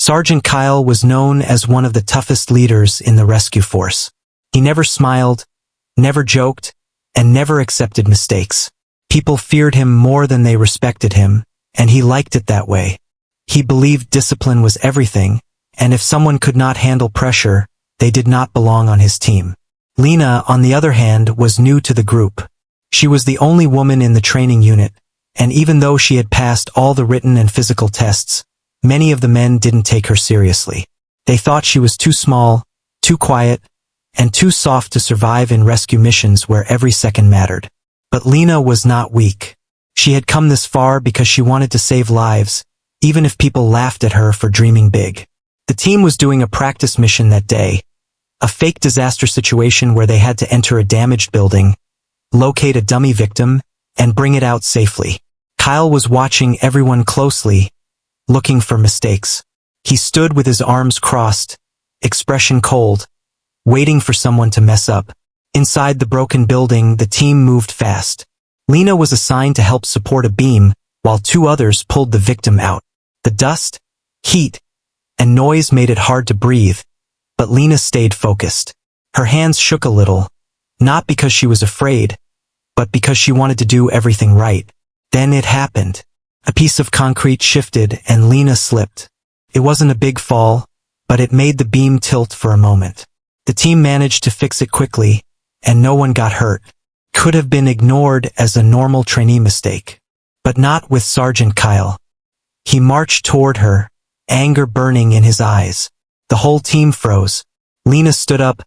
Sergeant Kyle was known as one of the toughest leaders in the rescue force. He never smiled, never joked, and never accepted mistakes. People feared him more than they respected him, and he liked it that way. He believed discipline was everything, and if someone could not handle pressure, they did not belong on his team. Lena, on the other hand, was new to the group. She was the only woman in the training unit, and even though she had passed all the written and physical tests, many of the men didn't take her seriously. They thought she was too small, too quiet, and too soft to survive in rescue missions where every second mattered. But Lena was not weak. She had come this far because she wanted to save lives, even if people laughed at her for dreaming big. The team was doing a practice mission that day, a fake disaster situation where they had to enter a damaged building, locate a dummy victim, and bring it out safely. Kyle was watching everyone closely, looking for mistakes. He stood with his arms crossed, expression cold, waiting for someone to mess up. Inside the broken building, the team moved fast. Lena was assigned to help support a beam, while two others pulled the victim out. The dust, heat, and noise made it hard to breathe, but Lena stayed focused. Her hands shook a little, not because she was afraid, but because she wanted to do everything right. Then it happened. A piece of concrete shifted and Lena slipped. It wasn't a big fall, but it made the beam tilt for a moment. The team managed to fix it quickly, and no one got hurt. Could have been ignored as a normal trainee mistake. But not with Sergeant Kyle. He marched toward her, anger burning in his eyes. The whole team froze. Lena stood up,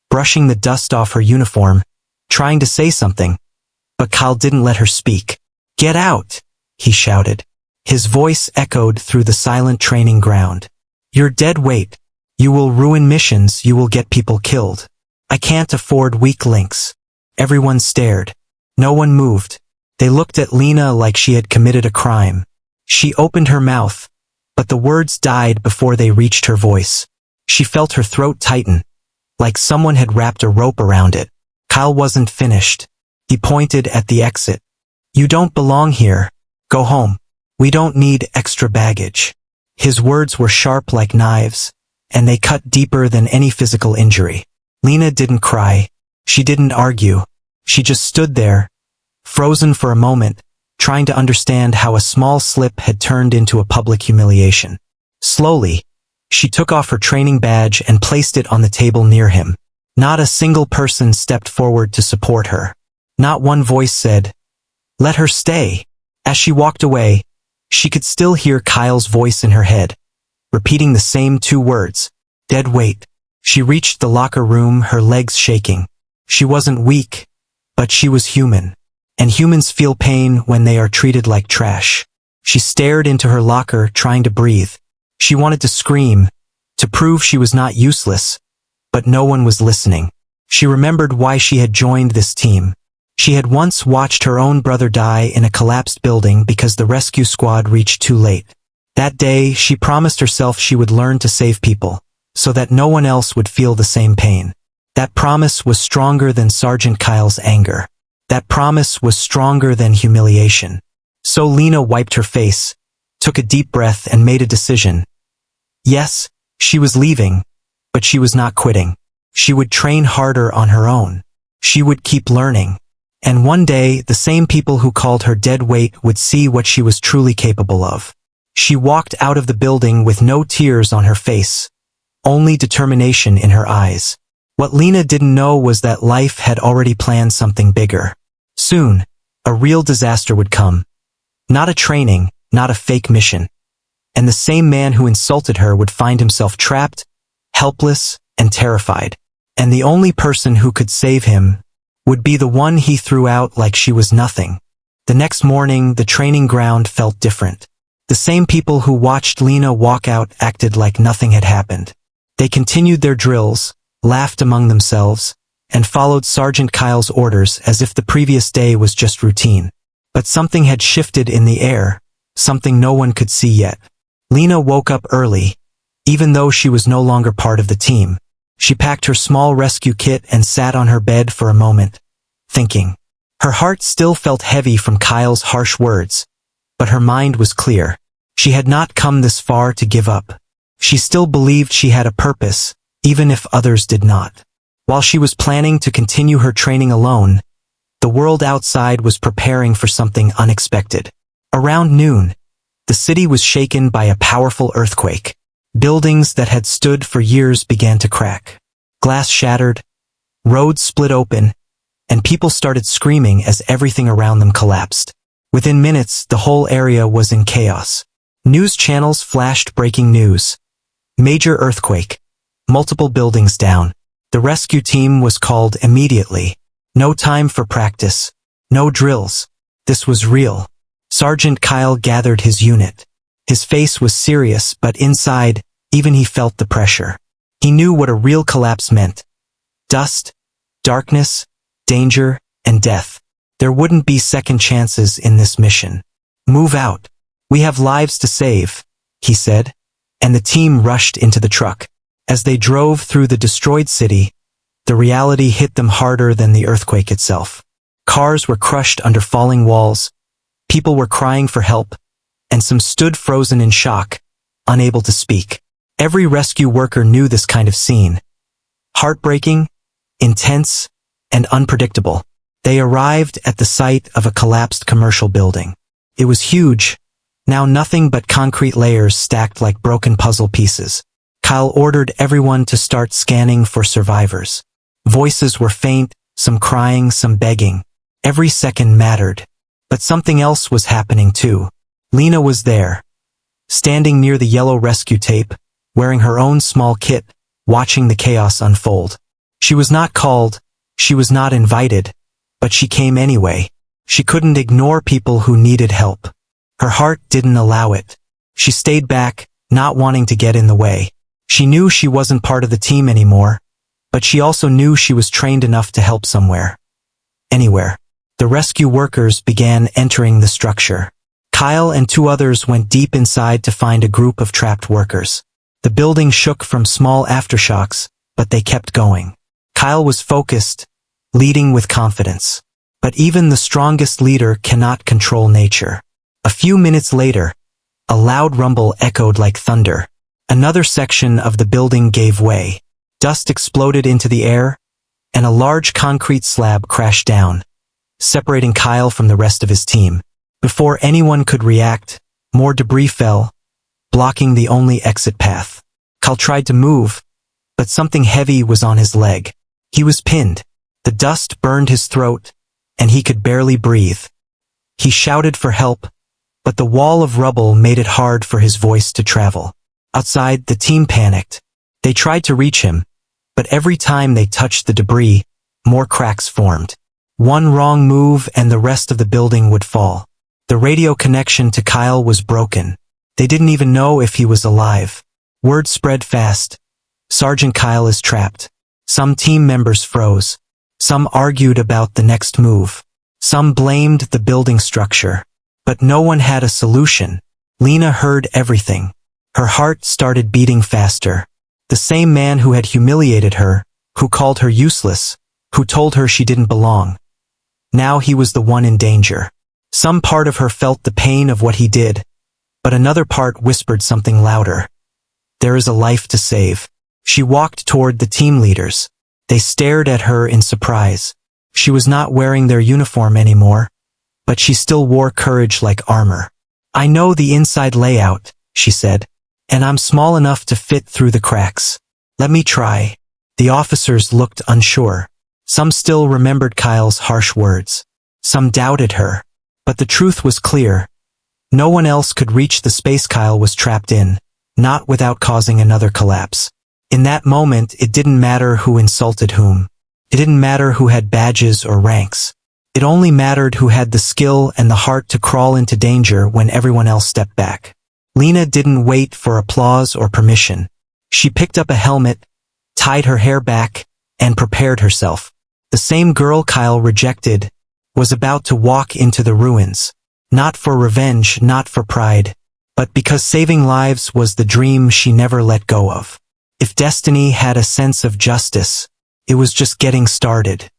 brushing the dust off her uniform, trying to say something. But Kyle didn't let her speak. "Get out!" he shouted. His voice echoed through the silent training ground. "You're dead weight. You will ruin missions, you will get people killed. I can't afford weak links." Everyone stared. No one moved. They looked at Lena like she had committed a crime. She opened her mouth, but the words died before they reached her voice. She felt her throat tighten, like someone had wrapped a rope around it. Kyle wasn't finished. He pointed at the exit. "You don't belong here. Go home. We don't need extra baggage." His words were sharp like knives, and they cut deeper than any physical injury. Lena didn't cry. She didn't argue. She just stood there, frozen for a moment, trying to understand how a small slip had turned into a public humiliation. Slowly, she took off her training badge and placed it on the table near him. Not a single person stepped forward to support her. Not one voice said, "Let her stay." As she walked away, she could still hear Kyle's voice in her head, repeating the same two words, "Dead weight." She reached the locker room, her legs shaking. She wasn't weak, but she was human. And humans feel pain when they are treated like trash. She stared into her locker, trying to breathe. She wanted to scream, to prove she was not useless, but no one was listening. She remembered why she had joined this team. She had once watched her own brother die in a collapsed building because the rescue squad reached too late. That day, she promised herself she would learn to save people, so that no one else would feel the same pain. That promise was stronger than Sergeant Kyle's anger. That promise was stronger than humiliation. So Lena wiped her face, took a deep breath and made a decision. Yes, she was leaving, but she was not quitting. She would train harder on her own. She would keep learning. And one day, the same people who called her dead weight would see what she was truly capable of. She walked out of the building with no tears on her face, only determination in her eyes. What Lena didn't know was that life had already planned something bigger. Soon, a real disaster would come. Not a training, not a fake mission. And the same man who insulted her would find himself trapped, helpless, and terrified. And the only person who could save him would be the one he threw out like she was nothing. The next morning, the training ground felt different. The same people who watched Lena walk out acted like nothing had happened. They continued their drills, laughed among themselves, and followed Sergeant Kyle's orders as if the previous day was just routine. But something had shifted in the air, something no one could see yet. Lena woke up early, even though she was no longer part of the team. She packed her small rescue kit and sat on her bed for a moment, thinking. Her heart still felt heavy from Kyle's harsh words, but her mind was clear. She had not come this far to give up. She still believed she had a purpose, even if others did not. While she was planning to continue her training alone, the world outside was preparing for something unexpected. Around noon, the city was shaken by a powerful earthquake. Buildings that had stood for years began to crack. Glass shattered, roads split open, and people started screaming as everything around them collapsed. Within minutes, the whole area was in chaos. News channels flashed breaking news. Major earthquake. Multiple buildings down. The rescue team was called immediately. No time for practice. No drills. This was real. Sergeant Kyle gathered his unit. His face was serious, but inside, even he felt the pressure. He knew what a real collapse meant. Dust, darkness, danger, and death. There wouldn't be second chances in this mission. Move out. We have lives to save, he said, and the team rushed into the truck. As they drove through the destroyed city, the reality hit them harder than the earthquake itself. Cars were crushed under falling walls, people were crying for help, and some stood frozen in shock, unable to speak. Every rescue worker knew this kind of scene. Heartbreaking, intense, and unpredictable. They arrived at the site of a collapsed commercial building. It was huge, now nothing but concrete layers stacked like broken puzzle pieces. Kyle ordered everyone to start scanning for survivors. Voices were faint, some crying, some begging. Every second mattered. But something else was happening too. Lena was there, standing near the yellow rescue tape, wearing her own small kit, watching the chaos unfold. She was not called, she was not invited, but she came anyway. She couldn't ignore people who needed help. Her heart didn't allow it. She stayed back, not wanting to get in the way. She knew she wasn't part of the team anymore, but she also knew she was trained enough to help somewhere. Anywhere. The rescue workers began entering the structure. Kyle and two others went deep inside to find a group of trapped workers. The building shook from small aftershocks, but they kept going. Kyle was focused, leading with confidence. But even the strongest leader cannot control nature. A few minutes later, a loud rumble echoed like thunder. Another section of the building gave way. Dust exploded into the air, and a large concrete slab crashed down, separating Kyle from the rest of his team. Before anyone could react, more debris fell, blocking the only exit path. Kyle tried to move, but something heavy was on his leg. He was pinned. The dust burned his throat, and he could barely breathe. He shouted for help, but the wall of rubble made it hard for his voice to travel. Outside, the team panicked. They tried to reach him, but every time they touched the debris, more cracks formed. One wrong move and the rest of the building would fall. The radio connection to Kyle was broken. They didn't even know if he was alive. Word spread fast. Sergeant Kyle is trapped. Some team members froze. Some argued about the next move. Some blamed the building structure. But no one had a solution. Lena heard everything. Her heart started beating faster. The same man who had humiliated her, who called her useless, who told her she didn't belong. Now he was the one in danger. Some part of her felt the pain of what he did, but another part whispered something louder. There is a life to save. She walked toward the team leaders. They stared at her in surprise. She was not wearing their uniform anymore, but she still wore courage like armor. I know the inside layout, she said, and I'm small enough to fit through the cracks. Let me try. The officers looked unsure. Some still remembered Kyle's harsh words. Some doubted her. But the truth was clear. No one else could reach the space Kyle was trapped in, not without causing another collapse. In that moment, it didn't matter who insulted whom. It didn't matter who had badges or ranks. It only mattered who had the skill and the heart to crawl into danger when everyone else stepped back. Lena didn't wait for applause or permission. She picked up a helmet, tied her hair back, and prepared herself. The same girl Kyle rejected was about to walk into the ruins. Not for revenge, not for pride, but because saving lives was the dream she never let go of. If destiny had a sense of justice, it was just getting started.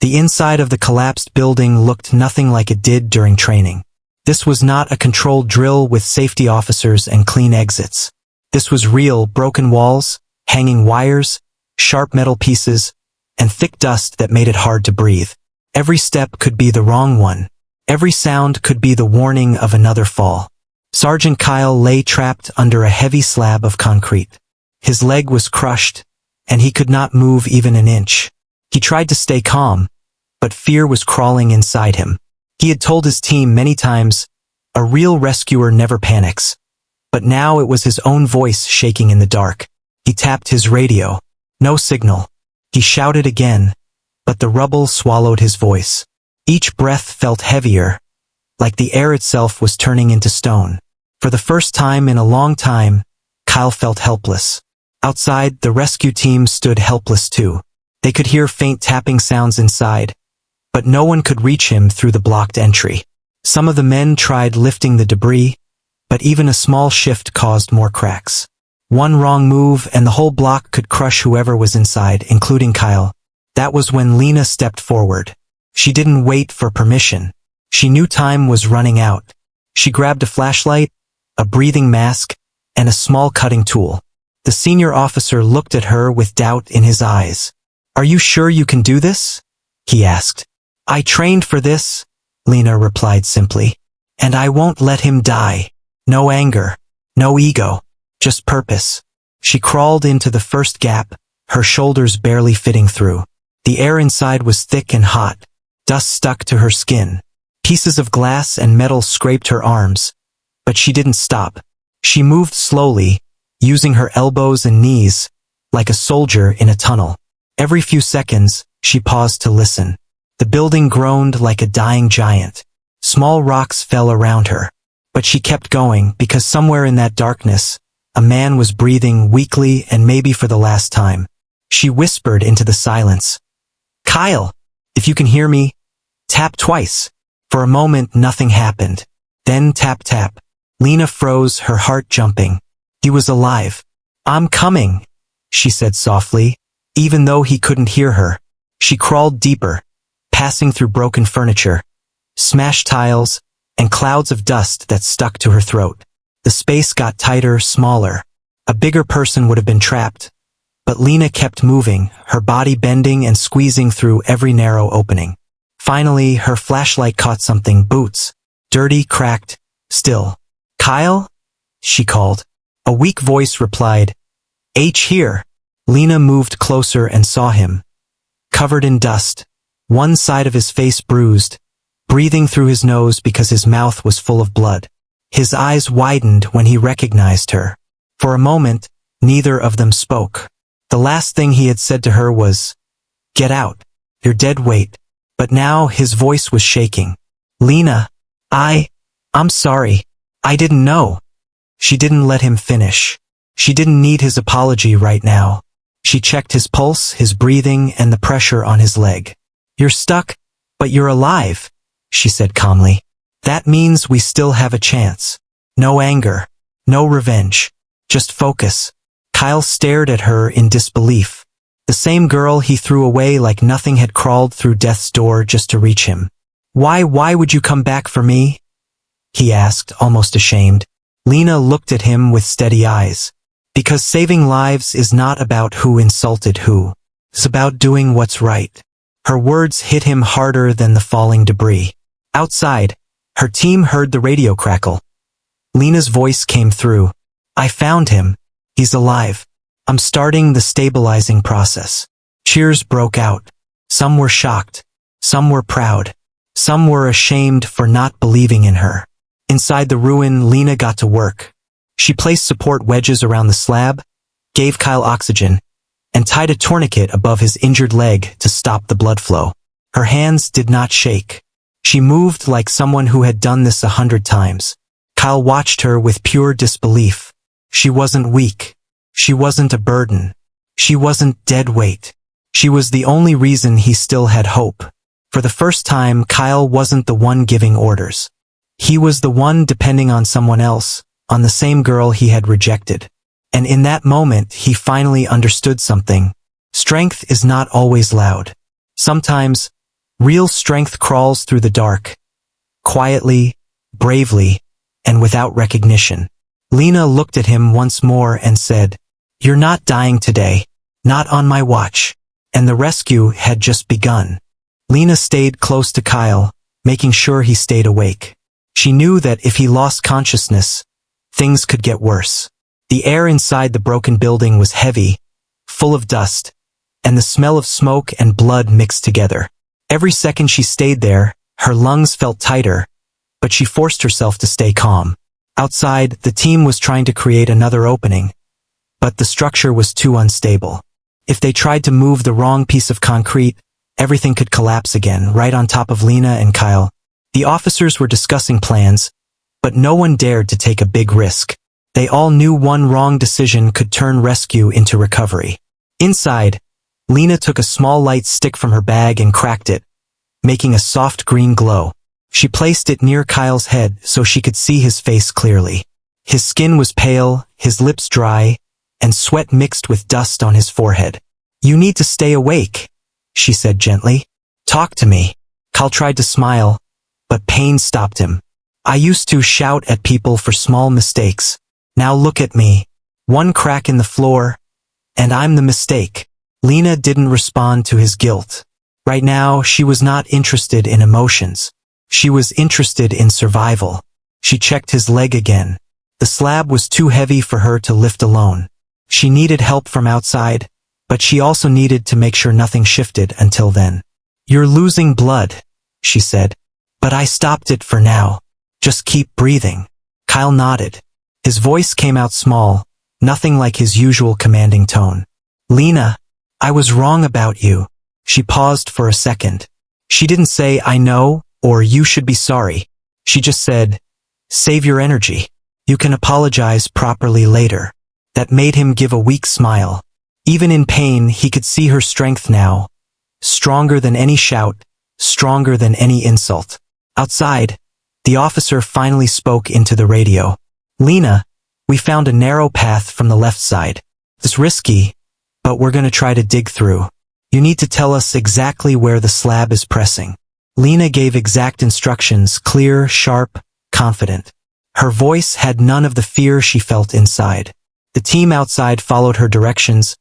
The inside of the collapsed building looked nothing like it did during training. This was not a controlled drill with safety officers and clean exits. This was real: broken walls, hanging wires, sharp metal pieces, and thick dust that made it hard to breathe. Every step could be the wrong one. Every sound could be the warning of another fall. Sergeant Kyle lay trapped under a heavy slab of concrete. His leg was crushed, and he could not move even an inch. He tried to stay calm, but fear was crawling inside him. He had told his team many times, "A real rescuer never panics." But now it was his own voice shaking in the dark. He tapped his radio. No signal. He shouted again, but the rubble swallowed his voice. Each breath felt heavier, like the air itself was turning into stone. For the first time in a long time, Kyle felt helpless. Outside, the rescue team stood helpless too. They could hear faint tapping sounds inside, but no one could reach him through the blocked entry. Some of the men tried lifting the debris, but even a small shift caused more cracks. One wrong move and the whole block could crush whoever was inside, including Kyle. That was when Lena stepped forward. She didn't wait for permission. She knew time was running out. She grabbed a flashlight, a breathing mask, and a small cutting tool. The senior officer looked at her with doubt in his eyes. "Are you sure you can do this?" he asked. "I trained for this," Lena replied simply. "And I won't let him die. No anger, no ego, just purpose." She crawled into the first gap, her shoulders barely fitting through. The air inside was thick and hot. Dust stuck to her skin. Pieces of glass and metal scraped her arms. But she didn't stop. She moved slowly, using her elbows and knees, like a soldier in a tunnel. Every few seconds, she paused to listen. The building groaned like a dying giant. Small rocks fell around her. But she kept going because somewhere in that darkness, a man was breathing weakly and maybe for the last time. She whispered into the silence, "Kyle, if you can hear me, tap twice." For a moment, nothing happened. Then tap tap. Lena froze, her heart jumping. He was alive. "I'm coming," she said softly, even though he couldn't hear her. She crawled deeper, passing through broken furniture, smashed tiles, and clouds of dust that stuck to her throat. The space got tighter, smaller. A bigger person would have been trapped. But Lena kept moving, her body bending and squeezing through every narrow opening. Finally, her flashlight caught something: boots. Dirty, cracked, still. "Kyle?" she called. A weak voice replied, "H here." Lena moved closer and saw him. Covered in dust, one side of his face bruised, breathing through his nose because his mouth was full of blood. His eyes widened when he recognized her. For a moment, neither of them spoke. The last thing he had said to her was, "Get out. You're dead weight." But now his voice was shaking. "Lena, I'm sorry. I didn't know." She didn't let him finish. She didn't need his apology right now. She checked his pulse, his breathing, and the pressure on his leg. "You're stuck, but you're alive," she said calmly. "That means we still have a chance. No anger, no revenge, just focus." Kyle stared at her in disbelief. The same girl he threw away like nothing had crawled through death's door just to reach him. Why would you come back for me?" he asked, almost ashamed. Lena looked at him with steady eyes. "Because saving lives is not about who insulted who. It's about doing what's right." Her words hit him harder than the falling debris. Outside, her team heard the radio crackle. Lena's voice came through. "I found him. He's alive. I'm starting the stabilizing process." Cheers broke out. Some were shocked. Some were proud. Some were ashamed for not believing in her. Inside the ruin, Lena got to work. She placed support wedges around the slab, gave Kyle oxygen, and tied a tourniquet above his injured leg to stop the blood flow. Her hands did not shake. She moved like someone who had done this 100 times. Kyle watched her with pure disbelief. She wasn't weak. She wasn't a burden. She wasn't dead weight. She was the only reason he still had hope. For the first time, Kyle wasn't the one giving orders. He was the one depending on someone else, on the same girl he had rejected. And in that moment, he finally understood something. Strength is not always loud. Sometimes, real strength crawls through the dark, quietly, bravely, and without recognition. Lena looked at him once more and said, "You're not dying today. Not on my watch." And the rescue had just begun. Lena stayed close to Kyle, making sure he stayed awake. She knew that if he lost consciousness, things could get worse. The air inside the broken building was heavy, full of dust, and the smell of smoke and blood mixed together. Every second she stayed there, her lungs felt tighter, but she forced herself to stay calm. Outside, the team was trying to create another opening, but the structure was too unstable. If they tried to move the wrong piece of concrete, everything could collapse again, right on top of Lena and Kyle. The officers were discussing plans, but no one dared to take a big risk. They all knew one wrong decision could turn rescue into recovery. Inside, Lena took a small light stick from her bag and cracked it, making a soft green glow. She placed it near Kyle's head so she could see his face clearly. His skin was pale, his lips dry, and sweat mixed with dust on his forehead. "You need to stay awake," she said gently. "Talk to me." Kyle tried to smile, but pain stopped him. "I used to shout at people for small mistakes. Now look at me. One crack in the floor, and I'm the mistake." Lena didn't respond to his guilt. Right now, she was not interested in emotions. She was interested in survival. She checked his leg again. The slab was too heavy for her to lift alone. She needed help from outside, but she also needed to make sure nothing shifted until then. "You're losing blood," she said. "But I stopped it for now. Just keep breathing." Kyle nodded. His voice came out small, nothing like his usual commanding tone. "Lena, I was wrong about you." She paused for a second. She didn't say, "I know," or "you should be sorry." She just said, "Save your energy. You can apologize properly later." That made him give a weak smile. Even in pain, he could see her strength now. Stronger than any shout, stronger than any insult. Outside, the officer finally spoke into the radio. "Lena, we found a narrow path from the left side. It's risky, but we're gonna try to dig through. You need to tell us exactly where the slab is pressing." Lena gave exact instructions, clear, sharp, confident. Her voice had none of the fear she felt inside. The team outside followed her directions,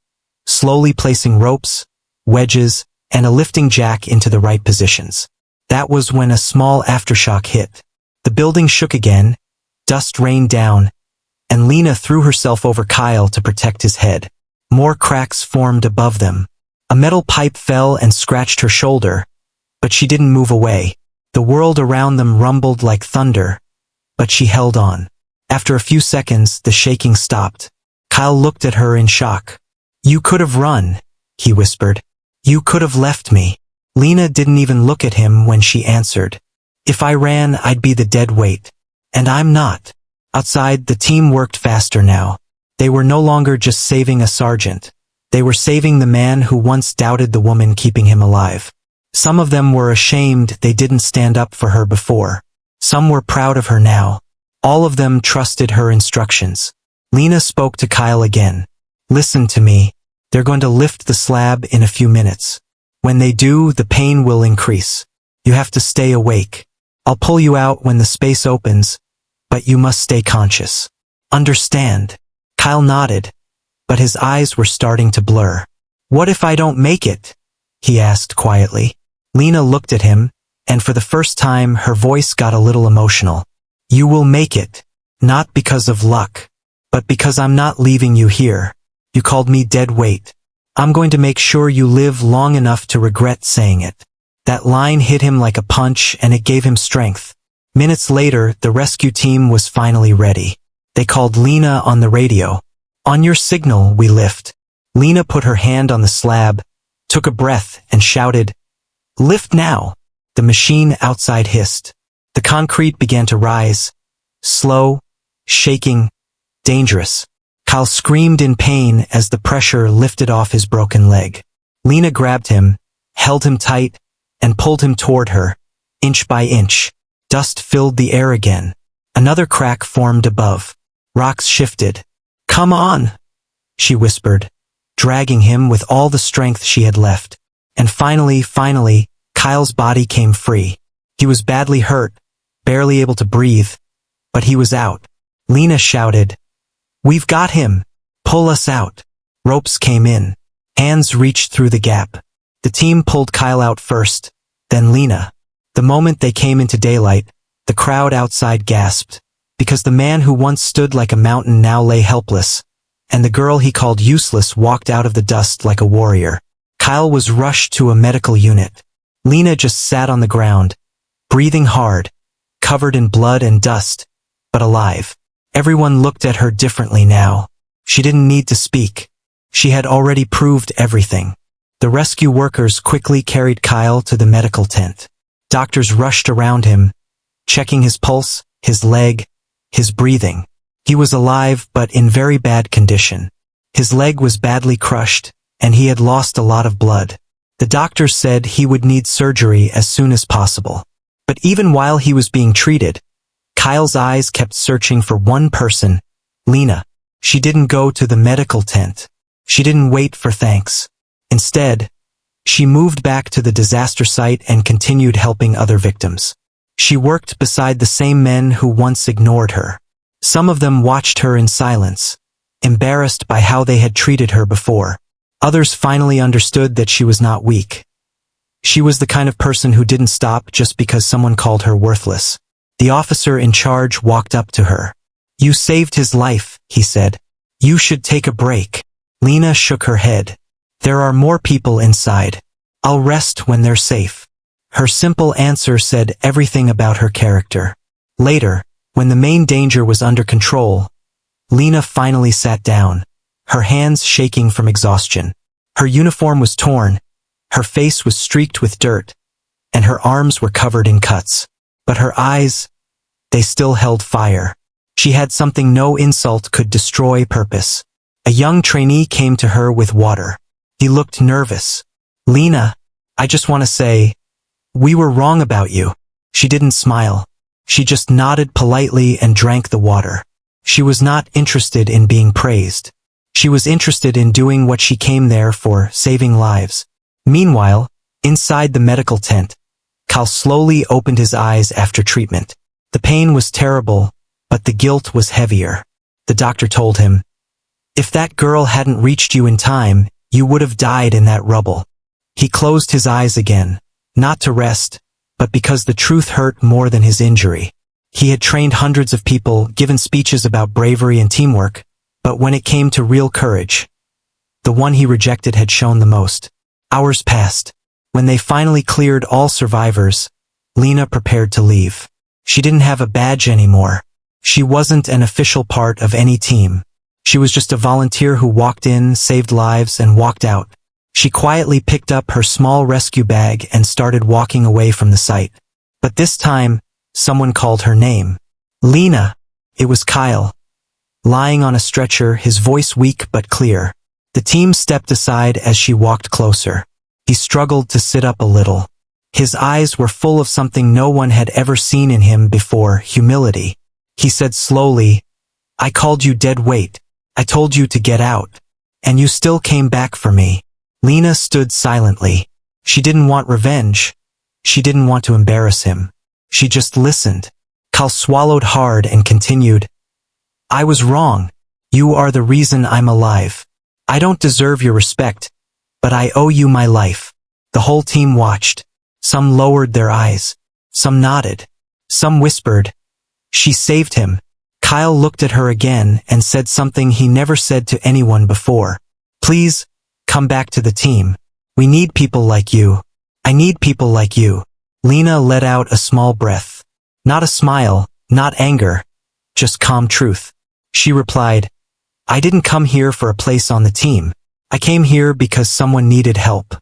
slowly placing ropes, wedges, and a lifting jack into the right positions. That was when a small aftershock hit. The building shook again, dust rained down, and Lena threw herself over Kyle to protect his head. More cracks formed above them. A metal pipe fell and scratched her shoulder, but she didn't move away. The world around them rumbled like thunder, but she held on. After a few seconds, the shaking stopped. Kyle looked at her in shock. "You could have run," he whispered. "You could have left me." Lena didn't even look at him when she answered. "If I ran, I'd be the dead weight. And I'm not." Outside, the team worked faster now. They were no longer just saving a sergeant. They were saving the man who once doubted the woman keeping him alive. Some of them were ashamed they didn't stand up for her before. Some were proud of her now. All of them trusted her instructions. Lena spoke to Kyle again. "Listen to me. They're going to lift the slab in a few minutes. When they do, the pain will increase. You have to stay awake. I'll pull you out when the space opens, but you must stay conscious. Understand?" Kyle nodded, but his eyes were starting to blur. "What if I don't make it?" he asked quietly. Lena looked at him, and for the first time her voice got a little emotional. "You will make it. Not because of luck, but because I'm not leaving you here. You called me dead weight. I'm going to make sure you live long enough to regret saying it." That line hit him like a punch, and it gave him strength. Minutes later, the rescue team was finally ready. They called Lena on the radio. "On your signal, we lift." Lena put her hand on the slab, took a breath, and shouted, "Lift now!" The machine outside hissed. The concrete began to rise. Slow, shaking, dangerous. Kyle screamed in pain as the pressure lifted off his broken leg. Lena grabbed him, held him tight, and pulled him toward her, inch by inch. Dust filled the air again. Another crack formed above. Rocks shifted. "Come on," she whispered, dragging him with all the strength she had left. And finally, Kyle's body came free. He was badly hurt, barely able to breathe, but he was out. Lena shouted, "We've got him! Pull us out!" Ropes came in. Hands reached through the gap. The team pulled Kyle out first, then Lena. The moment they came into daylight, the crowd outside gasped, because the man who once stood like a mountain now lay helpless, and the girl he called useless walked out of the dust like a warrior. Kyle was rushed to a medical unit. Lena just sat on the ground, breathing hard, covered in blood and dust, but alive. Everyone looked at her differently now. She didn't need to speak. She had already proved everything. The rescue workers quickly carried Kyle to the medical tent. Doctors rushed around him, checking his pulse, his leg, his breathing. He was alive but in very bad condition. His leg was badly crushed, and he had lost a lot of blood. The doctors said he would need surgery as soon as possible. But even while he was being treated, Kyle's eyes kept searching for one person, Lena. She didn't go to the medical tent. She didn't wait for thanks. Instead, she moved back to the disaster site and continued helping other victims. She worked beside the same men who once ignored her. Some of them watched her in silence, embarrassed by how they had treated her before. Others finally understood that she was not weak. She was the kind of person who didn't stop just because someone called her worthless. The officer in charge walked up to her. "You saved his life," he said. "You should take a break." Lena shook her head. "There are more people inside. I'll rest when they're safe." Her simple answer said everything about her character. Later, when the main danger was under control, Lena finally sat down, her hands shaking from exhaustion. Her uniform was torn, her face was streaked with dirt, and her arms were covered in cuts. But her eyes, they still held fire. She had something no insult could destroy: purpose. A young trainee came to her with water. He looked nervous. "Lena, I just want to say, we were wrong about you." She didn't smile. She just nodded politely and drank the water. She was not interested in being praised. She was interested in doing what she came there for: saving lives. Meanwhile, inside the medical tent, Kyle slowly opened his eyes after treatment. The pain was terrible, but the guilt was heavier. The doctor told him, "If that girl hadn't reached you in time, you would have died in that rubble." He closed his eyes again, not to rest, but because the truth hurt more than his injury. He had trained hundreds of people, given speeches about bravery and teamwork, but when it came to real courage, the one he rejected had shown the most. Hours passed. When they finally cleared all survivors, Lena prepared to leave. She didn't have a badge anymore. She wasn't an official part of any team. She was just a volunteer who walked in, saved lives, and walked out. She quietly picked up her small rescue bag and started walking away from the site. But this time, someone called her name. "Lena!" It was Kyle. Lying on a stretcher, his voice weak but clear. The team stepped aside as she walked closer. He struggled to sit up a little. His eyes were full of something no one had ever seen in him before: humility. He said slowly, "I called you dead weight. I told you to get out. And you still came back for me." Lena stood silently. She didn't want revenge. She didn't want to embarrass him. She just listened. Kyle swallowed hard and continued, "I was wrong. You are the reason I'm alive. I don't deserve your respect, but I owe you my life." The whole team watched. Some lowered their eyes. Some nodded. Some whispered, "She saved him." Kyle looked at her again and said something he never said to anyone before. "Please, come back to the team. We need people like you. I need people like you." Lena let out a small breath. Not a smile, not anger, just calm truth. She replied, "I didn't come here for a place on the team. I came here because someone needed help.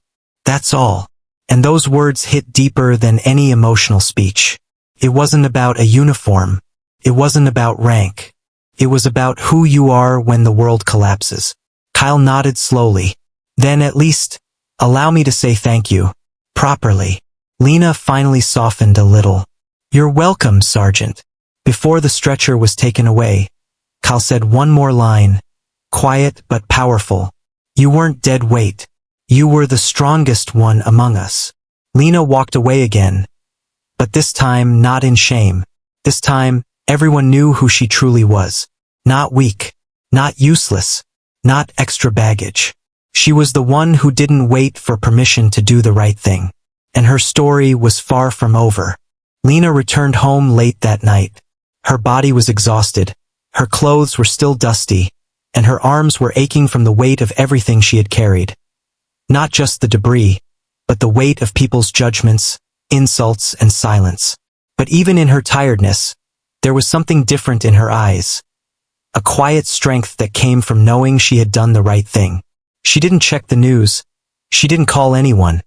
That's all." And those words hit deeper than any emotional speech. It wasn't about a uniform. It wasn't about rank. It was about who you are when the world collapses. Kyle nodded slowly. "Then at least, allow me to say thank you. Properly." Lena finally softened a little. "You're welcome, Sergeant." Before the stretcher was taken away, Kyle said one more line, quiet but powerful. "You weren't dead weight. You were the strongest one among us." Lena walked away again, but this time not in shame. This time, Everyone knew who she truly was. Not weak, not useless, not extra baggage. She was the one who didn't wait for permission to do the right thing. And her story was far from over. Lena returned home late that night. Her body was exhausted, her clothes were still dusty, and her arms were aching from the weight of everything she had carried. Not just the debris, but the weight of people's judgments, insults, and silence. But even in her tiredness, there was something different in her eyes. A quiet strength that came from knowing she had done the right thing. She didn't check the news. She didn't call anyone.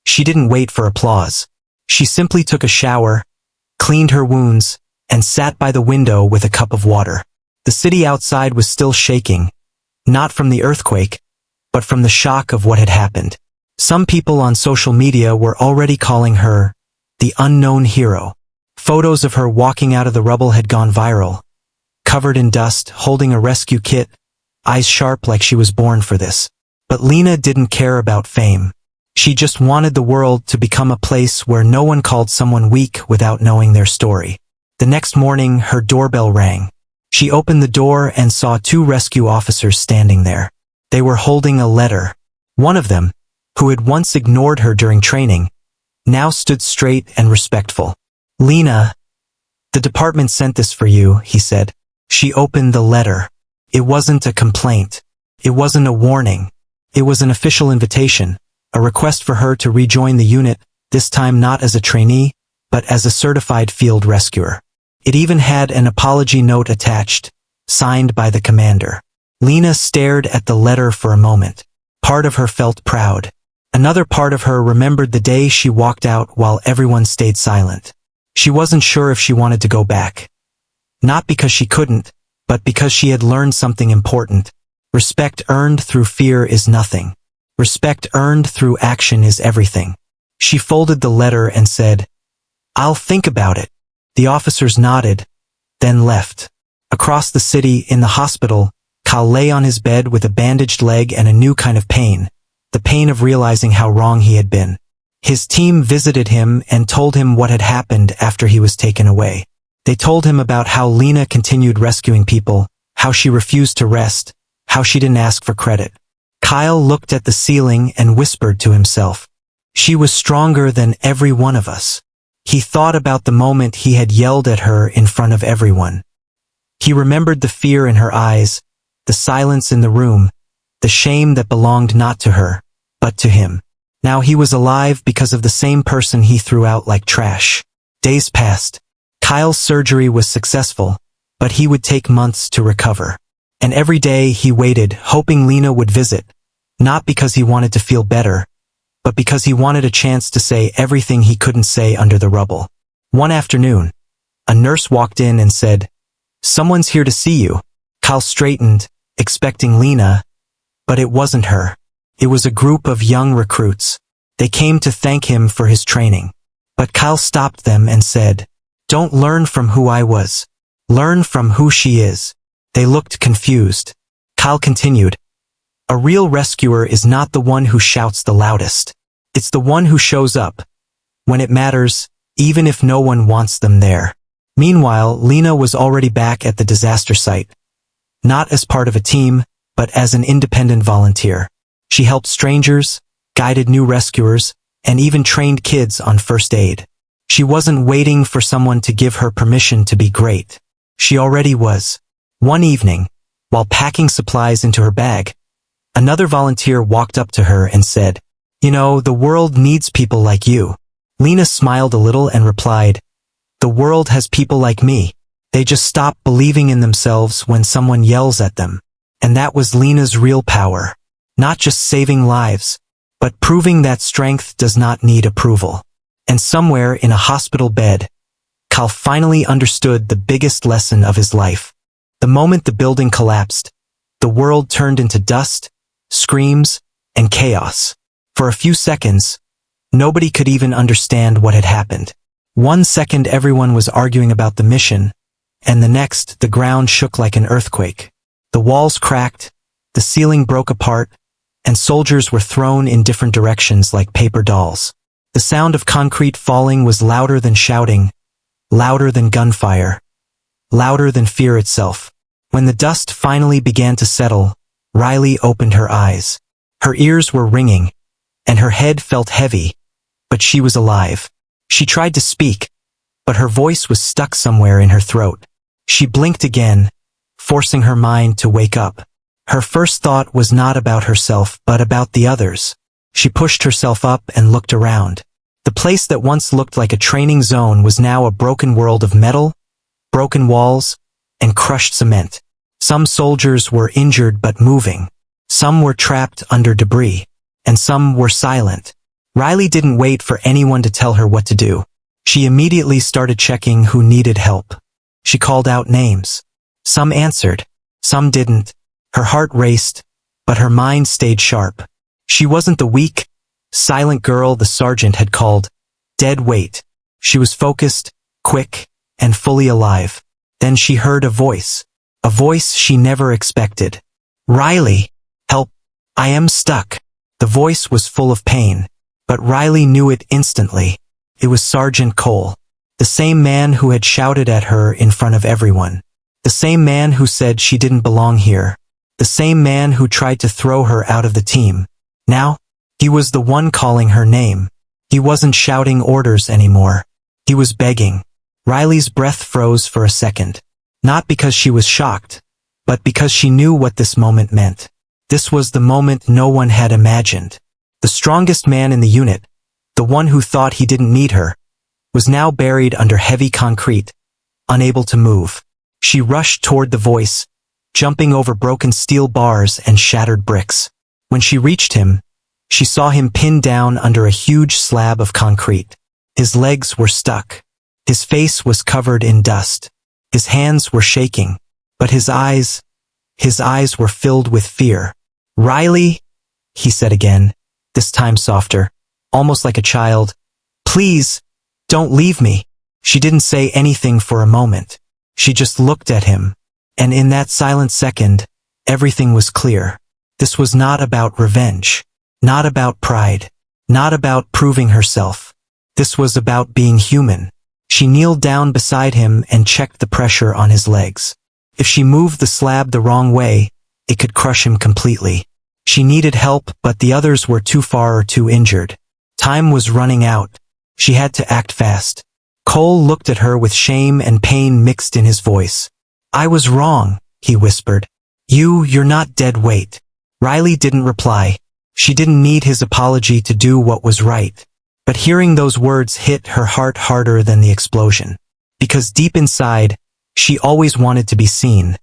She didn't wait for applause. She simply took a shower, cleaned her wounds, and sat by the window with a cup of water. The city outside was still shaking, not from the earthquake, but from the shock of what had happened. Some people on social media were already calling her the unknown hero. Photos of her walking out of the rubble had gone viral, covered in dust, holding a rescue kit, eyes sharp like she was born for this. But Lena didn't care about fame. She just wanted the world to become a place where no one called someone weak without knowing their story. The next morning, her doorbell rang. She opened the door and saw two rescue officers standing there. They were holding a letter. One of them, who had once ignored her during training, now stood straight and respectful. "Lena, the department sent this for you," he said. She opened the letter. It wasn't a complaint. It wasn't a warning. It was an official invitation, a request for her to rejoin the unit, this time not as a trainee, but as a certified field rescuer. It even had an apology note attached, signed by the commander. Lena stared at the letter for a moment. Part of her felt proud. Another part of her remembered the day she walked out while everyone stayed silent. She wasn't sure if she wanted to go back. Not because she couldn't, but because she had learned something important. Respect earned through fear is nothing. Respect earned through action is everything. She folded the letter and said, "I'll think about it." The officers nodded, then left. Across the city, in the hospital, Cal lay on his bed with a bandaged leg and a new kind of pain, the pain of realizing how wrong he had been. His team visited him and told him what had happened after he was taken away. They told him about how Lena continued rescuing people, how she refused to rest, how she didn't ask for credit. Kyle looked at the ceiling and whispered to himself, "She was stronger than every one of us." He thought about the moment he had yelled at her in front of everyone. He remembered the fear in her eyes, the silence in the room, the shame that belonged not to her, but to him. Now he was alive because of the same person he threw out like trash. Days passed. Kyle's surgery was successful, but he would take months to recover. And every day he waited, hoping Lena would visit, not because he wanted to feel better, but because he wanted a chance to say everything he couldn't say under the rubble. One afternoon, a nurse walked in and said, "Someone's here to see you." Kyle straightened, expecting Lena, but it wasn't her. It was a group of young recruits. They came to thank him for his training. But Kyle stopped them and said, "Don't learn from who I was. Learn from who she is." They looked confused. Kyle continued, "A real rescuer is not the one who shouts the loudest. It's the one who shows up when it matters, even if no one wants them there." Meanwhile, Lena was already back at the disaster site, not as part of a team, but as an independent volunteer. She helped strangers, guided new rescuers, and even trained kids on first aid. She wasn't waiting for someone to give her permission to be great. She already was. One evening, while packing supplies into her bag, another volunteer walked up to her and said, "You know, the world needs people like you." Lena smiled a little and replied, "The world has people like me. They just stop believing in themselves when someone yells at them." And that was Lena's real power. Not just saving lives, but proving that strength does not need approval. And somewhere in a hospital bed, Kyle finally understood the biggest lesson of his life. The moment the building collapsed, the world turned into dust, screams, and chaos. For a few seconds, nobody could even understand what had happened. One second everyone was arguing about the mission, and the next the ground shook like an earthquake. The walls cracked, the ceiling broke apart, and soldiers were thrown in different directions like paper dolls. The sound of concrete falling was louder than shouting, louder than gunfire, louder than fear itself. When the dust finally began to settle, Riley opened her eyes. Her ears were ringing, and her head felt heavy, but she was alive. She tried to speak, but her voice was stuck somewhere in her throat. She blinked again, forcing her mind to wake up. Her first thought was not about herself, but about the others. She pushed herself up and looked around. The place that once looked like a training zone was now a broken world of metal, broken walls, and crushed cement. Some soldiers were injured but moving. Some were trapped under debris, and some were silent. Riley didn't wait for anyone to tell her what to do. She immediately started checking who needed help. She called out names. Some answered, some didn't. Her heart raced, but her mind stayed sharp. She wasn't the weak, silent girl the sergeant had called dead weight. She was focused, quick, and fully alive. Then she heard a voice she never expected. Riley, help, I am stuck. The voice was full of pain, but Riley knew it instantly. It was Sergeant Cole, the same man who had shouted at her in front of everyone. The same man who said she didn't belong here. The same man who tried to throw her out of the team. Now, he was the one calling her name. He wasn't shouting orders anymore. He was begging. Riley's breath froze for a second. Not because she was shocked, but because she knew what this moment meant. This was the moment no one had imagined. The strongest man in the unit, the one who thought he didn't need her, was now buried under heavy concrete, unable to move. She rushed toward the voice, jumping over broken steel bars and shattered bricks. When she reached him, she saw him pinned down under a huge slab of concrete. His legs were stuck. His face was covered in dust. His hands were shaking, but his eyes were filled with fear. Riley, he said again, this time softer, almost like a child. Please, don't leave me. She didn't say anything for a moment. She just looked at him, and in that silent second, everything was clear. This was not about revenge, not about pride, not about proving herself. This was about being human. She kneeled down beside him and checked the pressure on his legs. If she moved the slab the wrong way, it could crush him completely. She needed help, but the others were too far or too injured. Time was running out. She had to act fast. Cole looked at her with shame and pain mixed in his voice. I was wrong, he whispered. You're not dead weight. Riley didn't reply. She didn't need his apology to do what was right. But hearing those words hit her heart harder than the explosion. Because deep inside, she always wanted to be seen.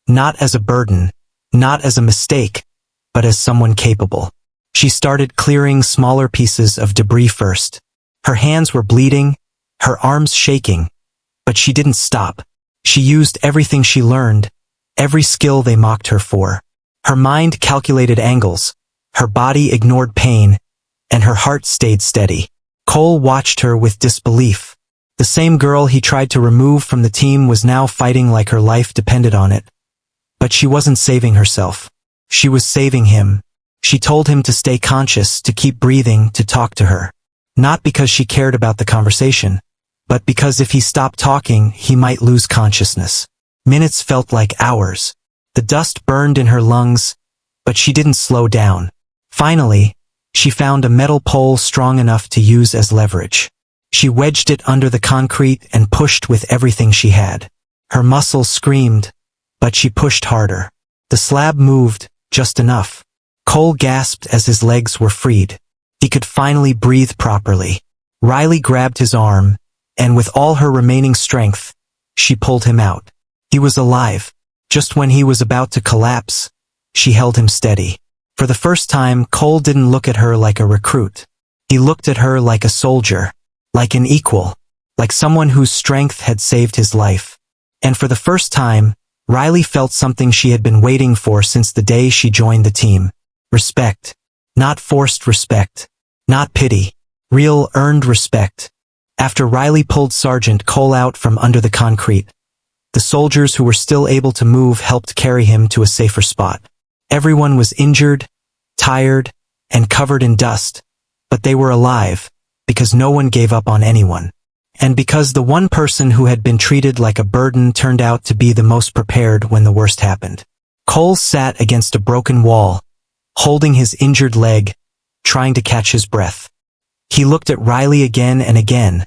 Not as a burden, not as a mistake, but as someone capable. She started clearing smaller pieces of debris first. Her hands were bleeding, her arms shaking, but she didn't stop. She used everything she learned, every skill they mocked her for. Her mind calculated angles, her body ignored pain, and her heart stayed steady. Cole watched her with disbelief. The same girl he tried to remove from the team was now fighting like her life depended on it. But she wasn't saving herself. She was saving him. She told him to stay conscious, to keep breathing, to talk to her. Not because she cared about the conversation, but because if he stopped talking, he might lose consciousness. Minutes felt like hours. The dust burned in her lungs, but she didn't slow down. Finally, she found a metal pole strong enough to use as leverage. She wedged it under the concrete and pushed with everything she had. Her muscles screamed, but she pushed harder. The slab moved, just enough. Cole gasped as his legs were freed. He could finally breathe properly. Riley grabbed his arm, and with all her remaining strength, she pulled him out. He was alive. Just when he was about to collapse, she held him steady. For the first time, Cole didn't look at her like a recruit. He looked at her like a soldier, like an equal, like someone whose strength had saved his life. And for the first time, Riley felt something she had been waiting for since the day she joined the team. Respect. Not forced respect. Not pity. Real, earned respect. After Riley pulled Sergeant Cole out from under the concrete, the soldiers who were still able to move helped carry him to a safer spot. Everyone was injured, tired, and covered in dust, but they were alive, because no one gave up on anyone. And because the one person who had been treated like a burden turned out to be the most prepared when the worst happened. Cole sat against a broken wall, holding his injured leg, trying to catch his breath. He looked at Riley again and again,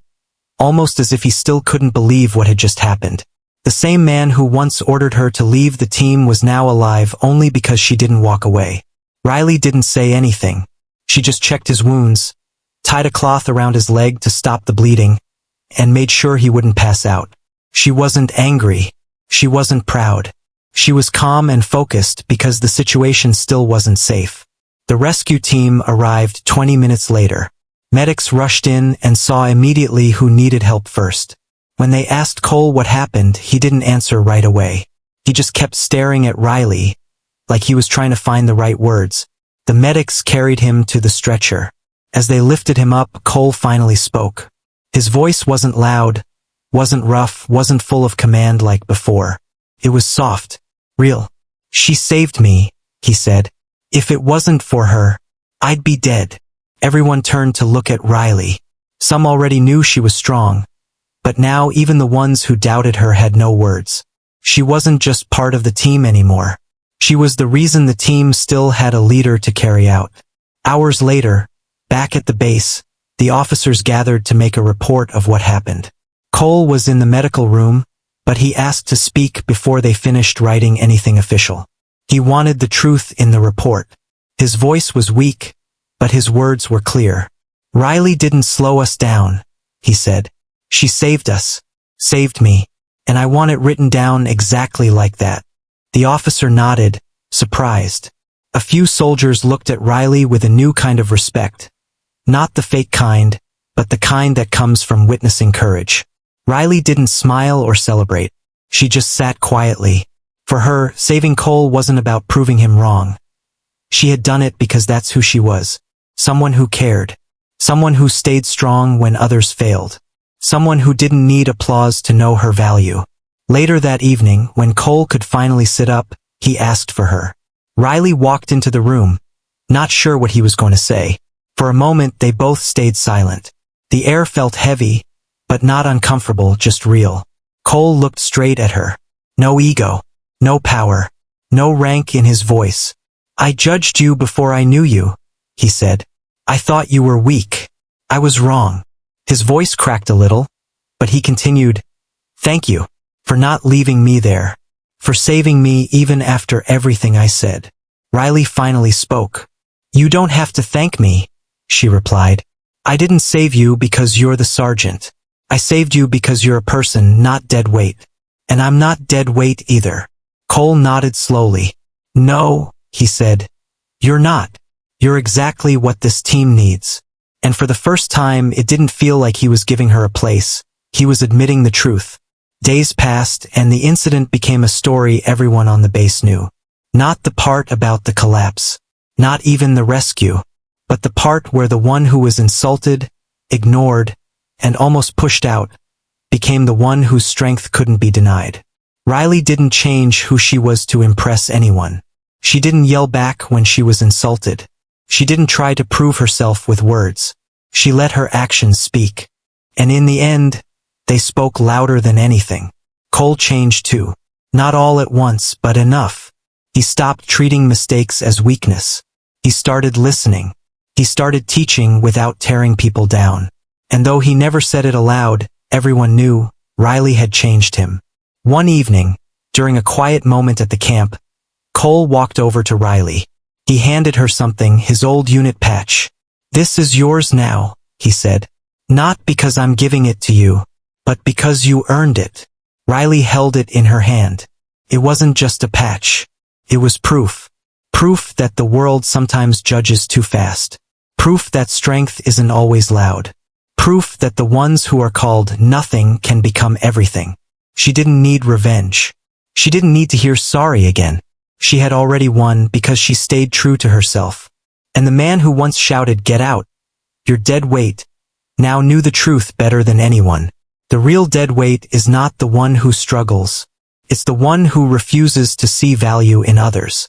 almost as if he still couldn't believe what had just happened. The same man who once ordered her to leave the team was now alive only because she didn't walk away. Riley didn't say anything. She just checked his wounds, tied a cloth around his leg to stop the bleeding, and made sure he wouldn't pass out. She wasn't angry. She wasn't proud. She was calm and focused because the situation still wasn't safe. The rescue team arrived 20 minutes later. Medics rushed in and saw immediately who needed help first. When they asked Cole what happened, he didn't answer right away. He just kept staring at Riley, like he was trying to find the right words. The medics carried him to the stretcher. As they lifted him up, Cole finally spoke. His voice wasn't loud, wasn't rough, wasn't full of command like before. It was soft, real. "She saved me," he said. "If it wasn't for her, I'd be dead." Everyone turned to look at Riley. Some already knew she was strong, but now even the ones who doubted her had no words. She wasn't just part of the team anymore. She was the reason the team still had a leader to carry out. Hours later, back at the base, the officers gathered to make a report of what happened. Cole was in the medical room, but he asked to speak before they finished writing anything official. He wanted the truth in the report. His voice was weak, but his words were clear. "Riley didn't slow us down," he said. "She saved us, saved me, and I want it written down exactly like that." The officer nodded, surprised. A few soldiers looked at Riley with a new kind of respect. Not the fake kind, but the kind that comes from witnessing courage. Riley didn't smile or celebrate. She just sat quietly. For her, saving Cole wasn't about proving him wrong. She had done it because that's who she was. Someone who cared. Someone who stayed strong when others failed. Someone who didn't need applause to know her value. Later that evening, when Cole could finally sit up, he asked for her. Riley walked into the room, not sure what he was going to say. For a moment, they both stayed silent. The air felt heavy, but not uncomfortable, just real. Cole looked straight at her. No ego, no power, no rank in his voice. "I judged you before I knew you," he said. "I thought you were weak. I was wrong." His voice cracked a little, but he continued, "Thank you for not leaving me there, for saving me even after everything I said." Riley finally spoke. "You don't have to thank me," she replied. "I didn't save you because you're the sergeant. I saved you because you're a person, not dead weight. And I'm not dead weight either." Cole nodded slowly. "No," he said. "You're not. You're exactly what this team needs." And for the first time, it didn't feel like he was giving her a place. He was admitting the truth. Days passed, and the incident became a story everyone on the base knew. Not the part about the collapse. Not even the rescue. But the part where the one who was insulted, ignored, and almost pushed out, became the one whose strength couldn't be denied. Riley didn't change who she was to impress anyone. She didn't yell back when she was insulted. She didn't try to prove herself with words. She let her actions speak. And in the end, they spoke louder than anything. Cole changed too. Not all at once, but enough. He stopped treating mistakes as weakness. He started listening. He started teaching without tearing people down. And though he never said it aloud, everyone knew Riley had changed him. One evening, during a quiet moment at the camp, Cole walked over to Riley. He handed her something, his old unit patch. "This is yours now," he said. "Not because I'm giving it to you, but because you earned it." Riley held it in her hand. It wasn't just a patch. It was proof. Proof that the world sometimes judges too fast. Proof that strength isn't always loud. Proof that the ones who are called nothing can become everything. She didn't need revenge. She didn't need to hear sorry again. She had already won because she stayed true to herself. And the man who once shouted, "Get out, you're dead weight," now knew the truth better than anyone. The real dead weight is not the one who struggles. It's the one who refuses to see value in others.